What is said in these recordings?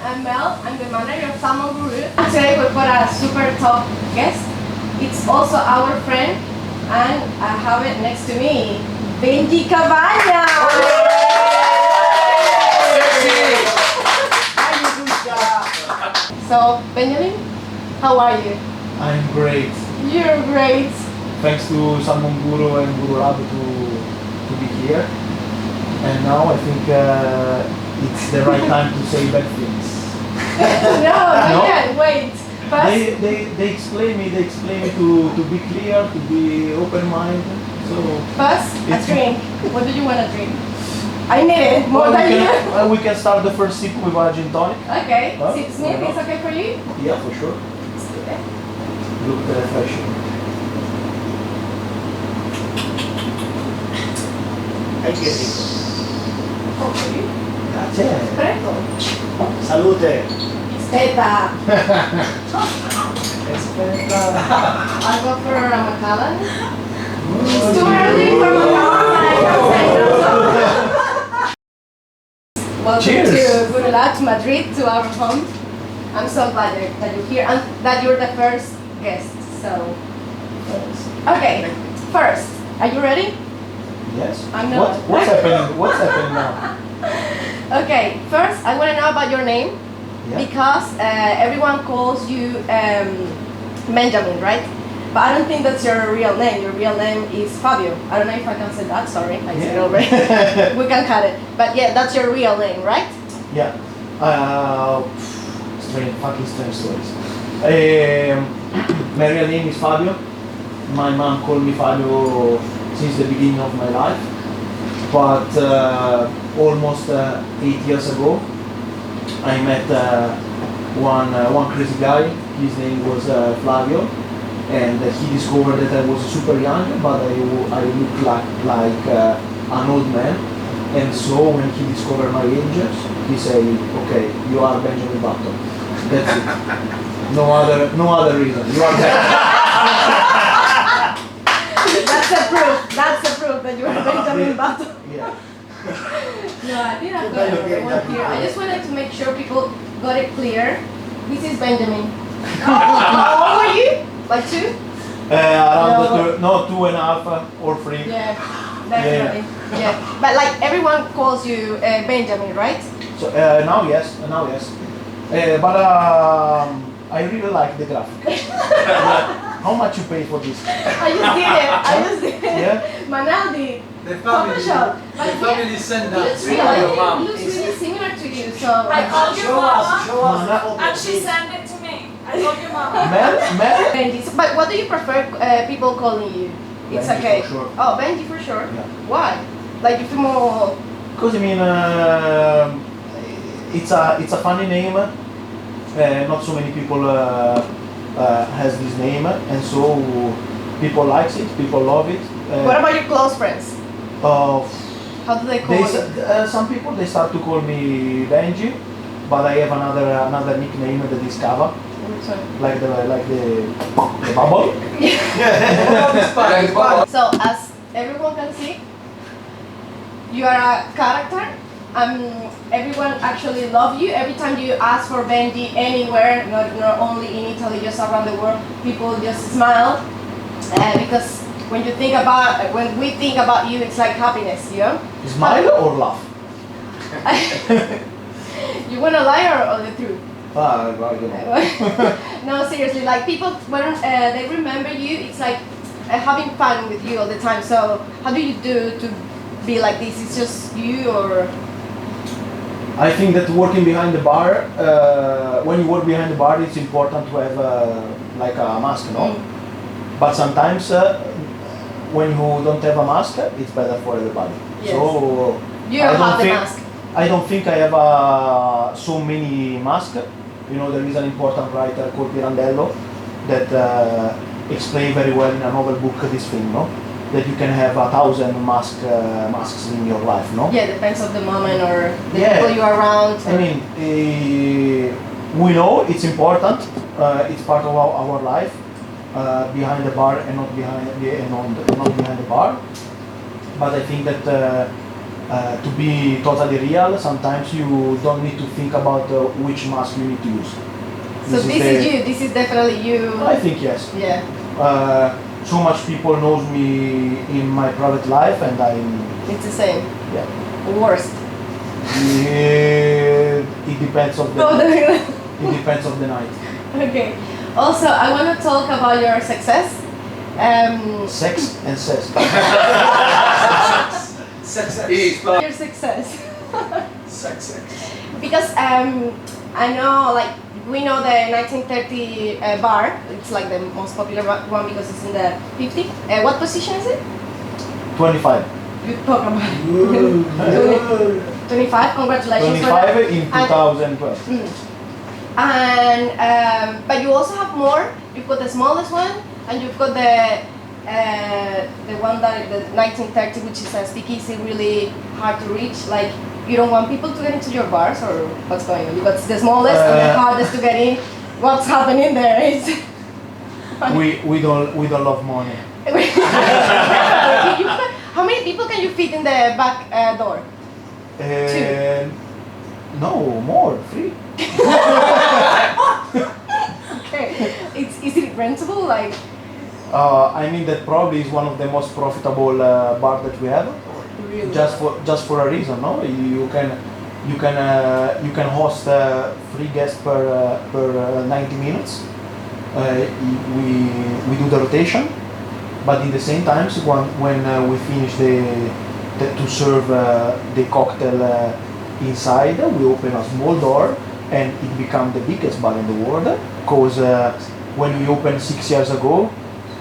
I'm Mel. I'm the manager of Salmon Guru. Today we've got a super top guest. It's also our friend, and I have it next to me, Benji Cavagna. So, Benjamin, how are you? I'm great. You're great. Thanks to Salmon Guru and Guru Lab to be here. And now I think it's the right time to say bad things. No, not yet. Wait. First, They explain me to be clear, to be open-minded. So first, a drink. What do you want to drink? I need it more than you. We can start the first sip with a gin tonic. Okay. Sip snip is okay for you? Yeah, for sure. Let's do it. Look refreshing. Oh, for you? Grazie. Prego. Salute! Aspetta. Aspetta. I'll go for a Macallan. It's too early for Macallan. I can't say no. Welcome Cheers. to Guru Lab, to Madrid, to our home. I'm so glad that you're here and that you're the first guest. So, okay. First, are you ready? Yes. I'm not. What's happening? What's happening now? Okay. First, I want to know about your name. Yeah. Because everyone calls you Benjamin, right? But I don't think that's your real name. Your real name is Fabio. I don't know if I can say that. Sorry, I said it already. We can cut it. But yeah, that's your real name, right? Yeah. Fucking strange stories. My real name is Fabio. My mom called me Fabio since the beginning of my life. But almost 8 years ago, I met one crazy guy. His name was Flavio, and he discovered that I was super young, but I looked like an old man. And so when he discovered my age, he said, "Okay, you are Benjamin Button. That's it. No other reason. You are That's a proof. That's a proof that you are Benjamin Button. Yeah. No, I think I've got another one here. I just wanted to make sure people got it clear. This is Benjamin. How old are you? Like 2? Around 2.5 or 3. Yeah, definitely. Yeah. But like everyone calls you Benjamin, right? So now yes. But I really like the graphic. How much you pay for this? I just did it. Yeah? Manel did. The family sent us. It looks really similar to you, so I called your mama, Show us. and she sent it to me. I told your mama. Mel? Benji. But what do you prefer people calling you? It's Benji okay. for sure. Oh, Benji for sure. Yeah. Why? Like you feel more. Because I mean, it's a funny name. Not so many people has this name, and so people likes it. People love it. What about your close friends? How do they call you? Some people they start to call me Benji, but I have another nickname that is Cava, like the bubble. So as everyone can see, you are a character. Everyone actually love you. Every time you ask for Benji anywhere, not only in Italy, just around the world, people just smile because when we think about you, it's like happiness, you know. Smile or laugh? You want to lie or the truth? I don't know. No, seriously, like people when they remember you, it's like having fun with you all the time. So how do you do to be like this? It's just you or? I think that working behind the bar, when you work behind the bar, it's important to have like a mask, no? But sometimes when you don't have a mask, it's better for everybody. Yes. So You don't have the mask. I don't think I have so many masks. You know, there is an important writer called Pirandello that explained very well in a novel book this thing, no? That you can have 1,000 masks in your life, no? Yeah, depends on the moment or the Yeah. people you are around. I mean, we know it's important. It's part of our life, behind the bar and not behind the bar. But I think that to be totally real, sometimes you don't need to think about which mask you need to use. So this is you. This is definitely you. I think yes. Yeah. So much people knows me in my private life, and It's the same. yeah. Worst. It depends of the Okay. it depends of the night. Also, I want to talk about your success. Sex and sex. Success. Your success. Success. Because I know, like, we know the 1930 bar. It's like the most popular one because it's in the 50. What position is it? 25. You talk about it. 25. Congratulations. 25 in 2012. And but you also have more. You've got the smallest one, and you've got the one that the 1930, which is a speakeasy, really hard to reach. Like, you don't want people to get into your bars, or what's going on? You got the smallest and the hardest to get in. What's happening there is we don't love money. How many people can you fit in the back door? No, more, 3. Okay. Is it rentable? Like, I mean that probably is one of the most profitable bar that we have. really? Just for a reason, no? You can host 3 guests per 90 minutes. We do the rotation, but in the same times when we finish to serve the cocktail inside, we open a small door and it becomes the biggest bar in the world. Because when we opened 6 years ago,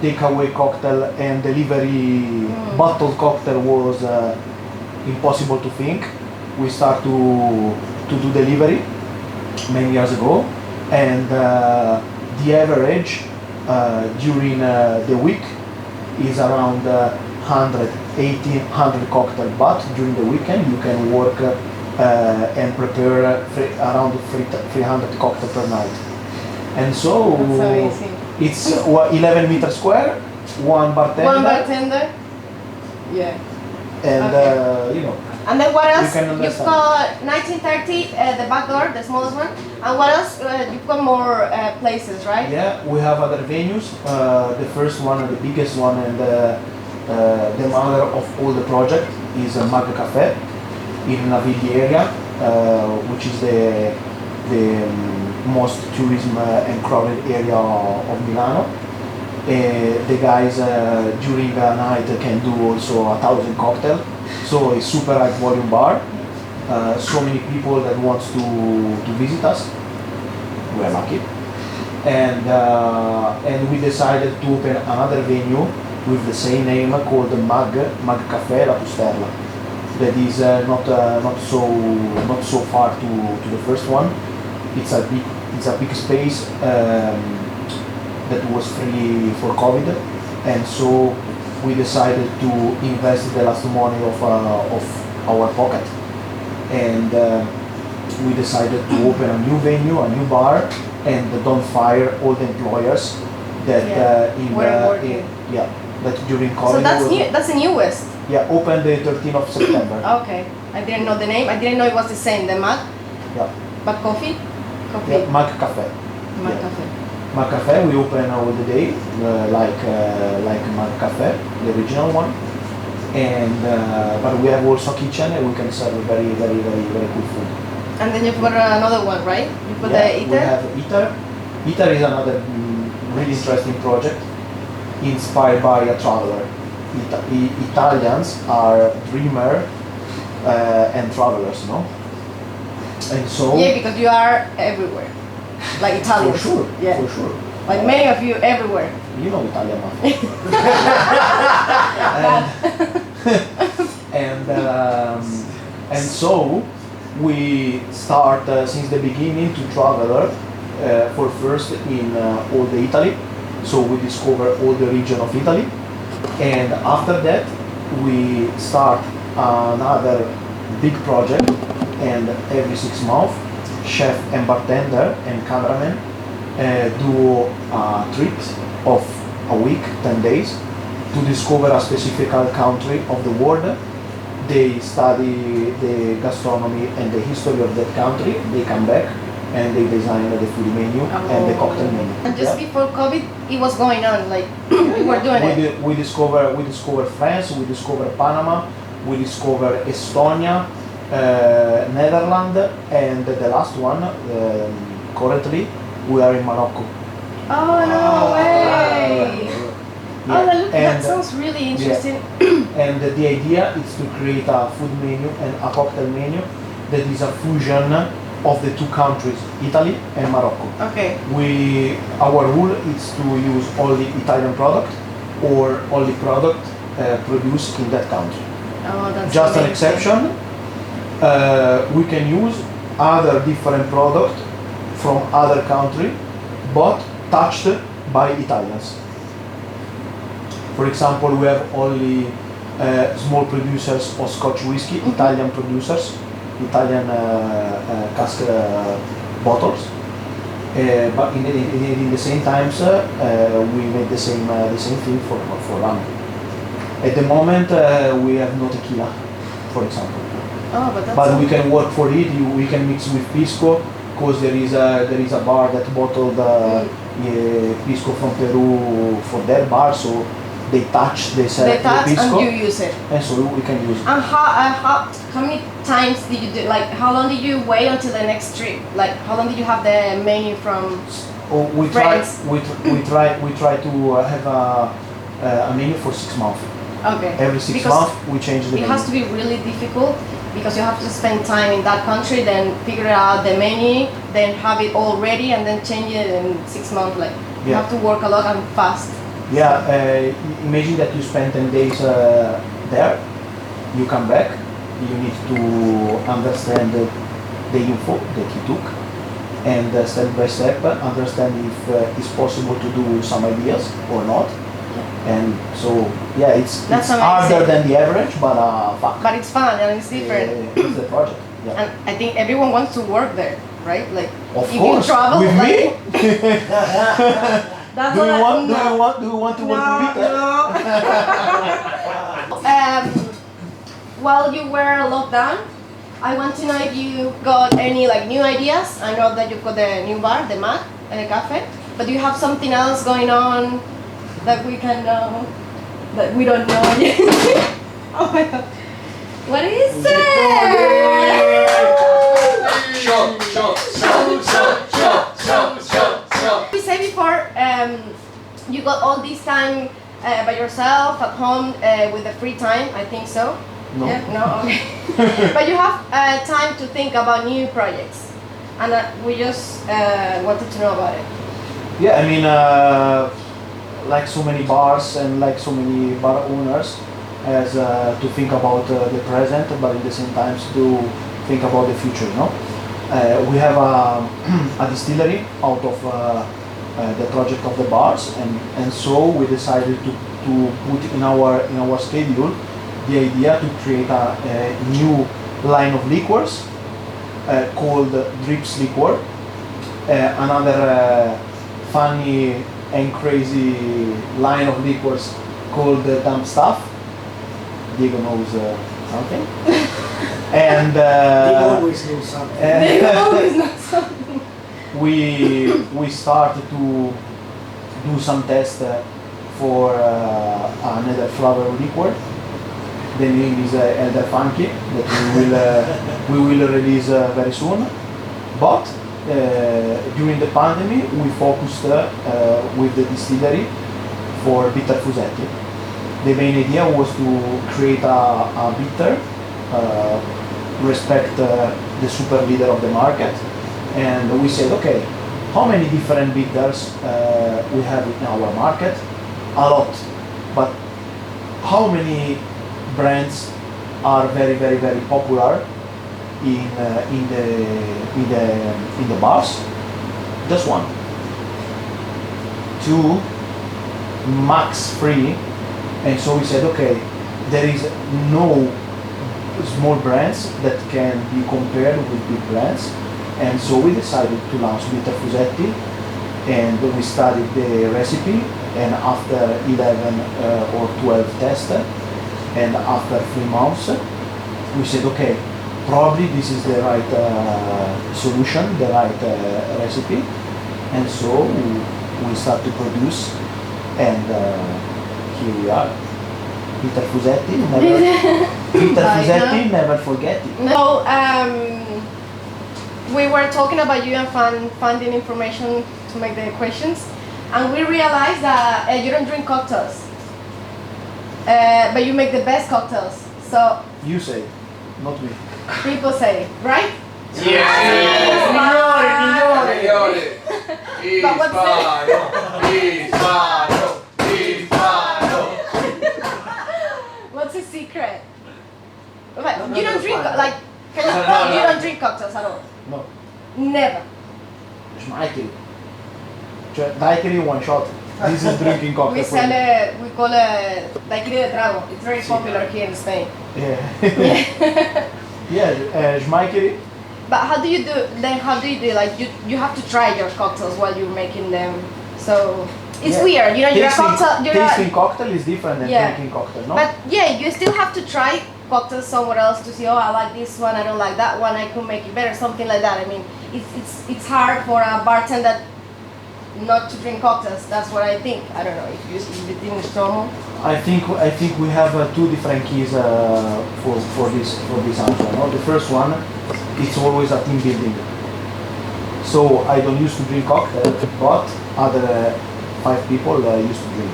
takeaway cocktail and delivery bottled cocktail was impossible to think. We start to do delivery many years ago, and the average during the week is around 100 cocktail, but during the weekend you can work and prepare around 300 cocktails per night. And so That's amazing. it's 11 meters square, one bartender. One bartender. Yeah. And Okay. And then what else? can You've understand. got 1930, the back door, the smallest one. And what else? You've got more places, right? Yeah, we have other venues. The first one and the biggest one and the mother of all the project is a Mag Cafe in Navigli area, which is the most tourism and crowded area of Milano. The guys during the night can do also 1,000 cocktails, so it's super high volume bar. So many people that wants to visit us. We're lucky, and we decided to open another venue with the same name called Mag Cafe La Pusterla. That is not so far to the first one. It's a big space that was free for COVID, and so we decided to invest the last money of our pocket, and we decided to open a new venue, a new bar, and don't fire all the employers that that during COVID. So that's new. That's the newest. Yeah, opened the 13th of September. Okay. I didn't know the name. I didn't know it was the same. The Mag. Yeah. But coffee. Coffee. Yeah, Mag Cafe. Mag yeah. Cafe. Mag Cafe, we open all the day, like Mag Cafe, the original one, and but we have also a kitchen and we can serve very good food. And then you've got another one, right? You've got the We Eater. have Eater. Eater is another really interesting project, inspired by a traveler. Italians are dreamer and travelers, no? And so Yeah, because you are everywhere, like Italian. for sure, Yeah. for sure. Like many of you everywhere. You know Italian man. And so we start since the beginning to travel for first in all the Italy. So we discover all the region of Italy, and after that we start another big project. And every 6 months, chef and bartender and cameraman do trips of a week, 10 days, to discover a specific country of the world they study the gastronomy and the history of that country. They come back and they design the food menu and the cocktail menu. And just before COVID, it was going on, like we were doing it. We discover France, we discover Panama, we discover Estonia, Netherlands, and the last one, currently, we are in Morocco. Oh, no way! Oh, that sounds really interesting. Yeah. And the idea is to create a food menu and a cocktail menu that is a fusion of the two countries, Italy and Morocco. Okay. Our rule is to use only Italian product or only product produced in that country. Oh, that's just amazing. an exception. We can use other different product from other country, but touched by Italians. For example, we have only small producers of Scotch whiskey, Italian producers, Italian cask bottles. But in the same times, we make the same thing for rum. At the moment, we have no tequila, for example. Oh, but that's But we can work for it. We can mix with pisco, because there is a bar that bottled pisco from Peru for their bar, so they touch the pisco, and you use it. and so we can use it. And how many times did you do? Like, how long did you wait until the next trip? Like, how long did you have the menu from? We try France? we try to have a menu for 6 months. Okay. Every 6 Because months we change the it menu. has to be really difficult because you have to spend time in that country, then figure out the menu, then have it all ready, and then change it in 6 months. Like, you Yeah. have to work a lot and fast. Yeah, imagine that you spend 10 days there, you come back, you need to understand the info that you took, and step by step understand if it's possible to do some ideas or not. And so, yeah, it's That's harder amazing. than the average, but fuck. But it's fun and it's different. It's the project. Yeah. And I think everyone wants to work there, right? Like, Of if course, you travel, with like, me. That's Do you what want? no. Do you want to work with me? While you were locked down, I want to know if you got any like new ideas. I know that you've got the new bar, the Mac, and the cafe. But do you have something else going on that we can know that we don't know yet? Oh my god! What is it? You said before you got all this time by yourself at home with the free time. I think so. No. Yeah? No. Okay. But you have time to think about new projects, and we just wanted to know about it. Yeah, I mean, like so many bars and like so many bar owners, as to think about the present, but at the same time to think about the future. No, we have a distillery out of the project of the bars, and so we decided to put in our schedule the idea to create a new line of liquors called Drips Liquor, another funny and crazy line of liquors called Dumb Stuff. Diego knows something. And He always knows something. They always know something. we started to do some tests for another flavor liquor. The name is Elder Funky, that we will release very soon. But during the pandemic, we focused with the distillery for bitter fusetti. The main idea was to create a bitter, respect the super leader of the market, and we said, okay, how many different bitters we have in our market? A lot, but how many brands are very, very, very popular in the bars? Just one, two, max three. And so we said, okay, there is no small brands that can be compared with big brands, and so we decided to launch Bitter Fusetti, and we studied the recipe, and after 11 or 12 tests, and after 3 months, we said, okay, probably this is the right solution, the right recipe, and so we start to produce, and here we are. Peter Fusetti, never forget it. No, we were talking about you and finding information to make the questions, and we realized that you don't drink cocktails, but you make the best cocktails. So You say, not me. people say, right? Migliore. But what's What's the secret? Like, you don't drink like you don't drink cocktails at all. No, Never. Schmeichel. Daiquiri one shot. This is drinking cocktail. We for sell me. it. We call it daiquiri de trago. It's very popular here in Spain. Yeah. Yeah, Schmeichel. But how do you do? Then how do you do? Like you have to try your cocktails while you're making them. So it's Yeah. weird. You know, you're a cocktail. Tasting cocktail is different than Yeah. drinking cocktail, no? But yeah, you still have to try cocktails somewhere else to see. Oh, I like this one. I don't like that one. I could make it better. Something like that. I mean, it's hard for a bartender not to drink cocktails. That's what I think. I don't know if you think it's normal. I think we have two different keys for this answer. No? The first one, it's always a team building. So I don't used to drink cocktail, but other 5 people used to drink.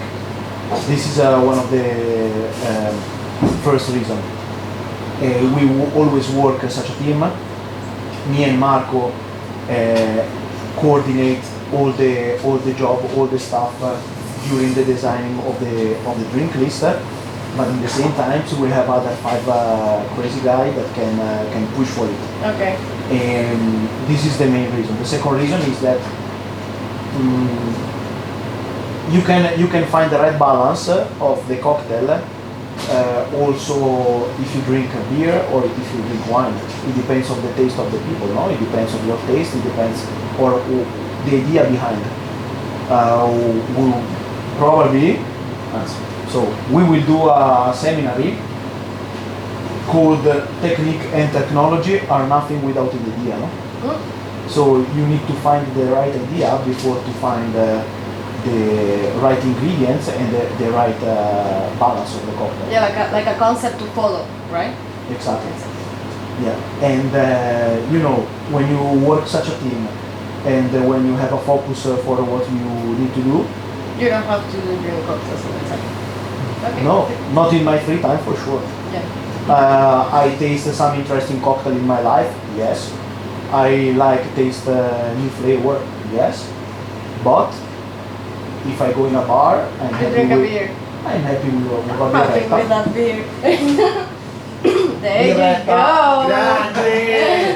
This is one of the first reason. We always work as such a team. Me and Marco coordinate all the job, all the stuff during the designing of the drink list. But in the same time, we have other 5 crazy guys that can push for it. Okay. And this is the main reason. The second reason is that you can find the right balance of the cocktail. Also, if you drink a beer or if you drink wine, it depends on the taste of the people. No, it depends on your taste. It depends or the idea behind. We'll probably so we will do a seminar called Technique and Technology Are Nothing Without an Idea. No? So you need to find the right idea before to find the right ingredients and the right balance of the cocktail. Yeah, like a concept to follow, right? Exactly. Yeah, and you know, when you work such a team, and when you have a focus for what you need to do. You don't have to drink cocktails all the time. Okay. No, not in my free time for sure. Yeah. I taste some interesting cocktail in my life, yes. I like taste new flavor, yes. But if I go in a bar, I'm You happy drink a with, beer. I'm happy with a Happy with birretta. that beer. There you Birretta, go. Grande!